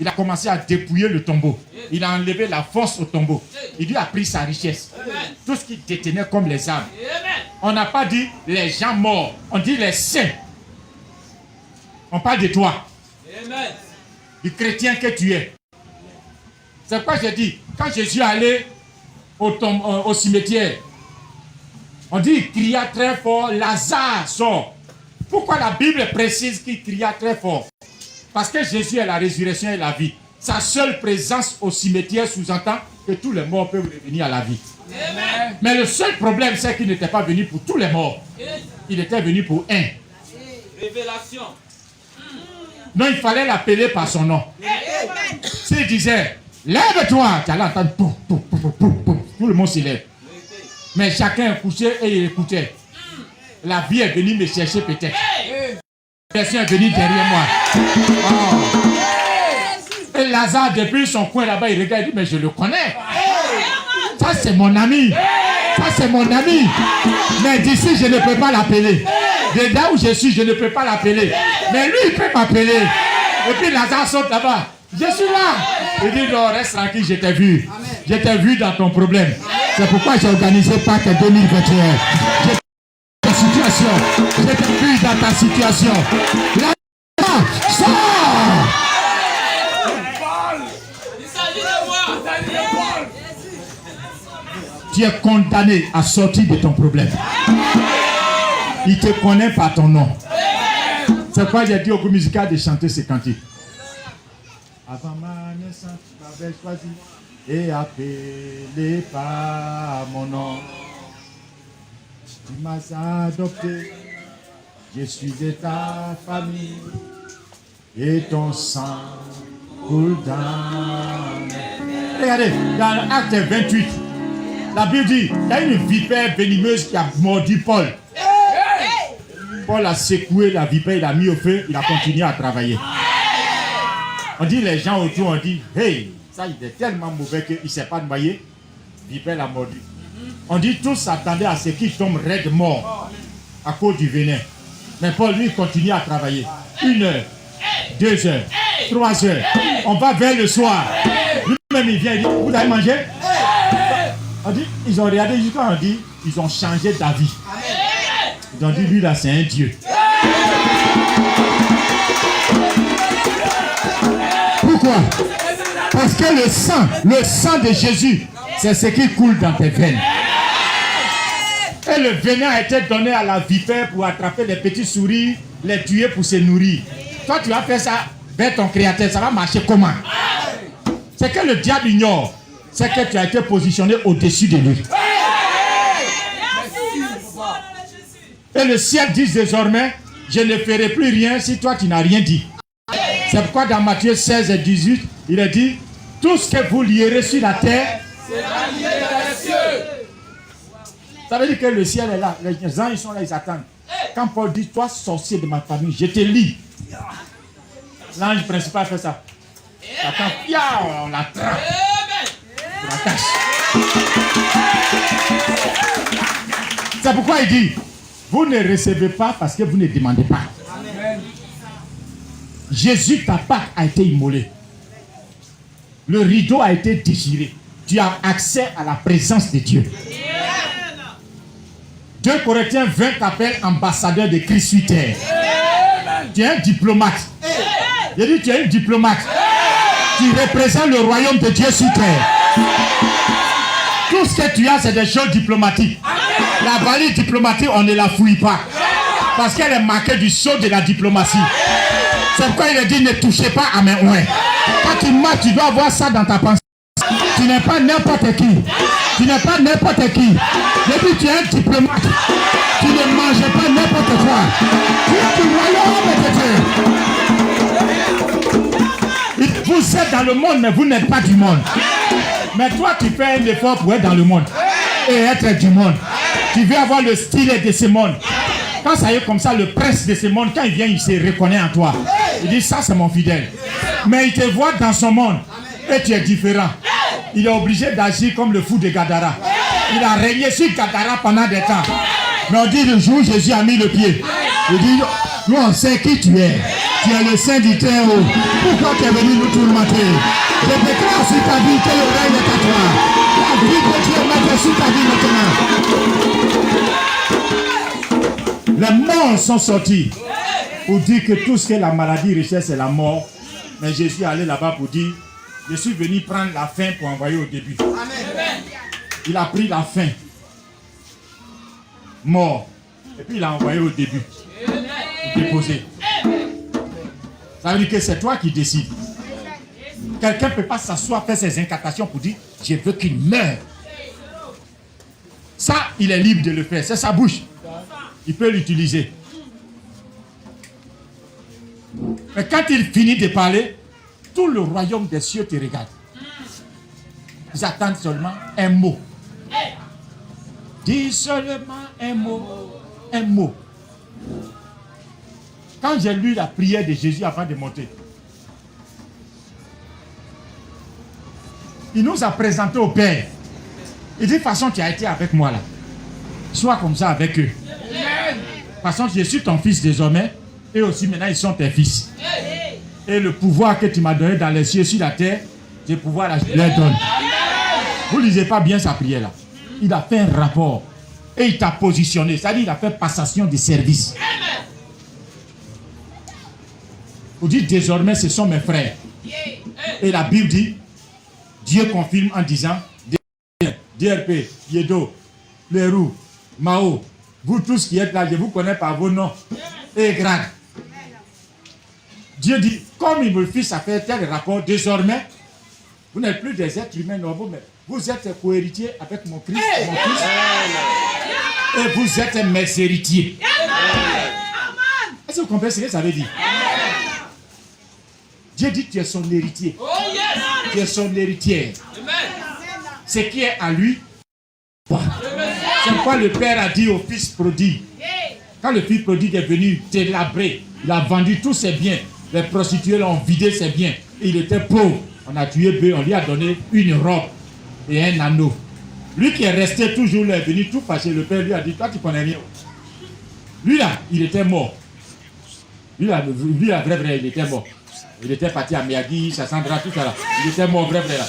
Il a commencé à dépouiller le tombeau. Il a enlevé la force au tombeau. Il lui a pris sa richesse. Tout ce qu'il détenait comme les âmes. On n'a pas dit les gens morts. On dit les saints. On parle de toi. Du chrétien que tu es. C'est pourquoi j'ai dit, quand Jésus est allé au cimetière, on dit il cria très fort, Lazare sort. Pourquoi la Bible précise qu'il cria très fort? Parce que Jésus est la résurrection et la vie. Sa seule présence au cimetière sous-entend que tous les morts peuvent revenir à la vie. Amen. Mais le seul problème, c'est qu'il n'était pas venu pour tous les morts. Il était venu pour un. Révélation. Non, il fallait l'appeler par son nom. S'il disait, lève-toi, tu allais entendre tout le monde se lève. Mais chacun couchait et il écoutait. La vie est venue me chercher peut-être. Personne est venu derrière moi. Oh. Et Lazare, depuis son coin là-bas, il regarde et dit, mais je le connais. Ça, c'est mon ami. Ça, c'est mon ami. Mais d'ici, je ne peux pas l'appeler. De là où je suis, je ne peux pas l'appeler. Mais lui, il peut m'appeler. Et puis Lazare saute là-bas. Je suis là. Il dit, non, reste tranquille, je t'ai vu. Je t'ai vu dans ton problème. C'est pourquoi j'ai organisé Pâques 2021. Je t'ai vu dans ta situation. Là, sors! Il s'agit de moi. Tu es condamné à sortir de ton problème. Il te connaît par ton nom. C'est pourquoi j'ai dit au groupe musical de chanter ces cantiques. Avant ma naissance, tu m'avais choisi et appelé par mon nom. Tu m'as adopté, je suis de ta famille, et ton sang coule dans. Regardez, dans Acte 28, la Bible dit, il y a une vipère venimeuse qui a mordu Paul. Paul a secoué la vipère, il a mis au feu, il a continué à travailler. On dit, les gens autour, on dit, hey, ça il est tellement mauvais qu'il ne s'est pas noyé, vipère l'a mordu. On dit tous s'attendaient à ce qu'il tombe raide mort à cause du venin. Mais Paul, lui, continue à travailler. 1 heure, 2 heures, 3 heures. On va vers le soir. Lui-même, il vient et dit, vous avez mangé? On dit, ils ont regardé jusqu'à on dit, ils ont changé d'avis. Ils ont dit, lui là, c'est un Dieu. Pourquoi? Parce que le sang de Jésus, c'est ce qui coule dans tes veines. Et le venin a été donné à la vipère pour attraper les petites souris, les tuer pour se nourrir. Toi, tu vas faire ça vers ton créateur, ça va marcher comment? C'est que le diable ignore, c'est que tu as été positionné au-dessus de lui. Et le ciel dit désormais, je ne ferai plus rien si toi tu n'as rien dit. C'est pourquoi dans Matthieu 16 et 18, il a dit, tout ce que vous lierez sur la terre, sera lié dans les cieux. Ça veut dire que le ciel est là. Les anges sont là, ils attendent. Quand Paul dit, toi sorcier de ma famille, je te lis. L'ange principal fait ça. Attends, on l'attrape. On l'attache. C'est pourquoi il dit, vous ne recevez pas parce que vous ne demandez pas. Amen. Jésus, ta Pâque a été immolé. Le rideau a été déchiré. Tu as accès à la présence de Dieu. 2 Corinthiens 20 t'appelle ambassadeur de Christ sur terre. Tu es un diplomate. J'ai dit tu es un diplomate. Tu représentes le royaume de Dieu sur terre. Tout ce que tu as, c'est des choses diplomatiques. La valise diplomatique, on ne la fouille pas. Parce qu'elle est marquée du sceau de la diplomatie. C'est pourquoi il a dit ne touchez pas à mes oins. Quand tu marches, tu dois avoir ça dans ta pensée. Tu n'es pas n'importe qui. Tu n'es pas n'importe qui. Depuis tu es un diplomate. Tu ne manges pas n'importe quoi. Tu es du royaume de Dieu. Vous êtes dans le monde, mais vous n'êtes pas du monde. Mais toi, tu fais un effort pour être dans le monde et être du monde. Tu veux avoir le style de ce monde. Quand ça y est comme ça, le prince de ce monde, quand il vient, il se reconnaît en toi. Il dit, ça c'est mon fidèle. Mais il te voit dans son monde et tu es différent. Il est obligé d'agir comme le fou de Gadara. Il a régné sur Gadara pendant des temps. Mais on dit le jour où Jésus a mis le pied, il dit, nous on sait qui tu es. Tu es le saint du Très-Haut. Pourquoi tu es venu nous tourmenter? Je déclare sur ta vie que le règne est à toi. La vie que Dieu met sur ta vie maintenant. Les morts sont sortis pour dire que tout ce que la maladie recherche, c'est la mort. Mais Jésus est allé là-bas pour dire, je suis venu prendre la fin pour envoyer au début. Amen. Il a pris la fin. Mort. Et puis il a envoyé au début. Pour déposer. Ça veut dire que c'est toi qui décides. Quelqu'un ne peut pas s'asseoir, faire ses incantations pour dire, je veux qu'il meure. Ça, il est libre de le faire. C'est sa bouche. Il peut l'utiliser. Mais quand il finit de parler, tout le royaume des cieux te regarde. Ils attendent seulement un mot. Dis seulement un mot. Un mot. Quand j'ai lu la prière de Jésus avant de monter, il nous a présenté au Père. Il dit, de toute façon, tu as été avec moi là. Sois comme ça avec eux. De toute façon, je suis ton fils désormais. Et aussi maintenant, ils sont tes fils. Et le pouvoir que tu m'as donné dans les cieux, sur la terre, ce pouvoir-là, je leur donne. Vous ne lisez pas bien sa prière là. Il a fait un rapport. Et il t'a positionné. C'est-à-dire qu'il a fait passation de service. Vous dites désormais, ce sont mes frères. Et la Bible dit, Dieu confirme en disant, DRP, Yedo, Lerou, Mao, vous tous qui êtes là, je vous connais par vos noms et grades. Dieu dit, comme il me fit ça fait tel rapport, désormais, vous n'êtes plus des êtres humains normaux, mais vous êtes co-héritiers avec mon Christ, mon Fils, et vous êtes mes héritiers. Est-ce que vous comprenez ce que ça veut dire? Dieu dit, tu es son héritier. Tu es son héritière. Ce qui est à lui, c'est quoi le Père a dit au Fils prodigue. Quand le Fils prodigue est venu délabrer, il a vendu tous ses biens. Les prostituées l'ont vidé ses biens. Il était pauvre. On a tué Bé, on lui a donné une robe et un anneau. Lui qui est resté toujours là, est venu tout fâché. Le Père lui a dit, toi tu connais rien. Lui là, il était mort. Lui là, vrai, il était mort. Il était parti à Miyagi, Sassandra, tout ça là. Il était mort, vrai là.